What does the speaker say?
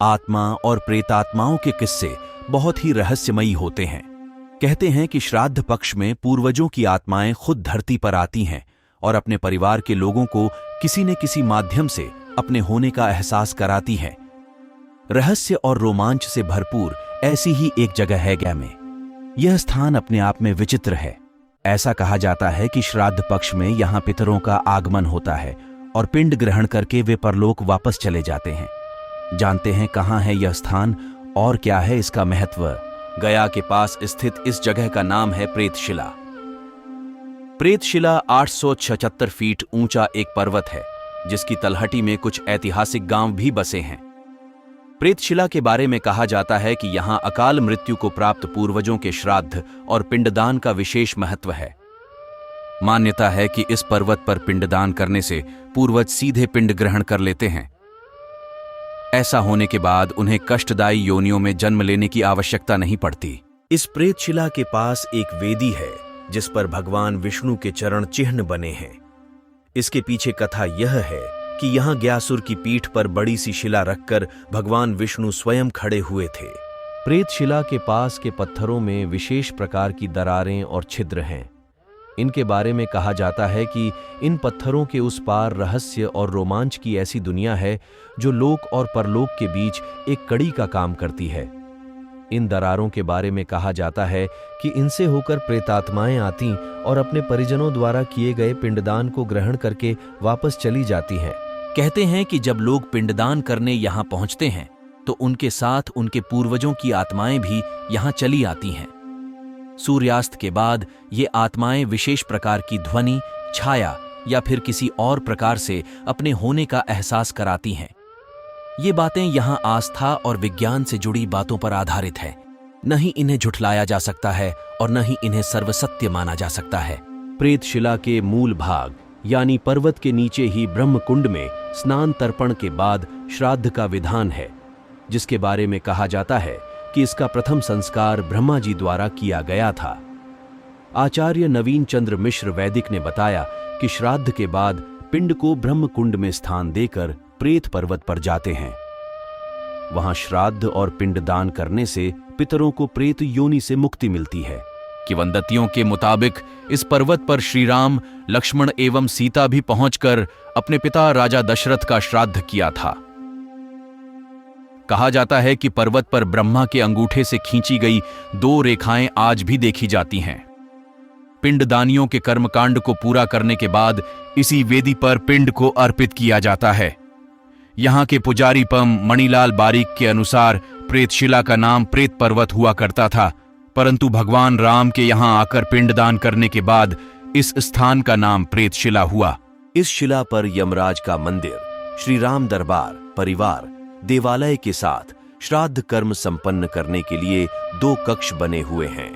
आत्मा और प्रेतात्माओं के किस्से बहुत ही रहस्यमयी होते हैं। कहते हैं कि श्राद्ध पक्ष में पूर्वजों की आत्माएं खुद धरती पर आती हैं और अपने परिवार के लोगों को किसी न किसी माध्यम से अपने होने का एहसास कराती हैं। रहस्य और रोमांच से भरपूर ऐसी ही एक जगह है गया में। यह स्थान अपने आप में विचित्र है। ऐसा कहा जाता है कि श्राद्ध पक्ष में यहाँ पितरों का आगमन होता है और पिंड ग्रहण करके वे परलोक वापस चले जाते हैं। जानते हैं कहाँ है यह स्थान और क्या है इसका महत्व? गया के पास स्थित इस जगह का नाम है प्रेतशिला। प्रेतशिला 876 फीट ऊंचा एक पर्वत है जिसकी तलहटी में कुछ ऐतिहासिक गांव भी बसे हैं। प्रेतशिला के बारे में कहा जाता है कि यहां अकाल मृत्यु को प्राप्त पूर्वजों के श्राद्ध और पिंडदान का विशेष महत्व है। मान्यता है कि इस पर्वत पर पिंडदान करने से पूर्वज सीधे पिंड ग्रहण कर लेते हैं। ऐसा होने के बाद उन्हें कष्टदायी योनियों में जन्म लेने की आवश्यकता नहीं पड़ती। इस प्रेतशिला के पास एक वेदी है जिस पर भगवान विष्णु के चरण चिन्ह बने हैं। इसके पीछे कथा यह है कि यहां ग्यासुर की पीठ पर बड़ी सी शिला रखकर भगवान विष्णु स्वयं खड़े हुए थे। प्रेतशिला के पास के पत्थरों में विशेष प्रकार की दरारें और छिद्र हैं। इनके बारे में कहा जाता है कि इन पत्थरों के उस पार रहस्य और रोमांच की ऐसी दुनिया है जो लोक और परलोक के बीच एक कड़ी का काम करती है। इन दरारों के बारे में कहा जाता है कि इनसे होकर प्रेतात्माएं आती और अपने परिजनों द्वारा किए गए पिंडदान को ग्रहण करके वापस चली जाती हैं। कहते हैं कि जब लोग पिंडदान करने यहाँ पहुँचते हैं तो उनके साथ उनके पूर्वजों की आत्माएं भी यहाँ चली आती हैं। सूर्यास्त के बाद ये आत्माएं विशेष प्रकार की ध्वनि, छाया या फिर किसी और प्रकार से अपने होने का एहसास कराती हैं। ये बातें यहाँ आस्था और विज्ञान से जुड़ी बातों पर आधारित है। न ही इन्हें झुठलाया जा सकता है और न ही इन्हें सर्वसत्य माना जा सकता है। प्रेतशिला के मूल भाग यानी पर्वत के नीचे ही ब्रह्मकुंड में स्नान तर्पण के बाद श्राद्ध का विधान है, जिसके बारे में कहा जाता है कि इसका प्रथम संस्कार ब्रह्मा जी द्वारा किया गया था। आचार्य नवीन चंद्र मिश्र वैदिक ने बताया कि श्राद्ध के बाद पिंड को ब्रह्मकुंड में स्थान देकर प्रेत पर्वत पर जाते हैं। वहां श्राद्ध और पिंडदान करने से पितरों को प्रेत योनि से मुक्ति मिलती है। किंवदंतियों के मुताबिक इस पर्वत पर श्री राम, लक्ष्मण एवं सीता भी पहुंचकर अपने पिता राजा दशरथ का श्राद्ध किया था। कहा जाता है कि पर्वत पर ब्रह्मा के अंगूठे से खींची गई 2 रेखाएं आज भी देखी जाती हैं। पिंडदानियों के कर्मकांड को पूरा करने के बाद इसी वेदी पर पिंड को अर्पित किया जाता है। यहाँ के पुजारी पम मणिलाल बारीक के अनुसार प्रेतशिला का नाम प्रेत पर्वत हुआ करता था, परंतु भगवान राम के यहाँ आकर पिंडदान करने के बाद इस स्थान का नाम प्रेतशिला हुआ। इस शिला पर यमराज का मंदिर, श्री राम दरबार, परिवार, देवालय के साथ श्राद्ध कर्म संपन्न करने के लिए 2 कक्ष बने हुए हैं।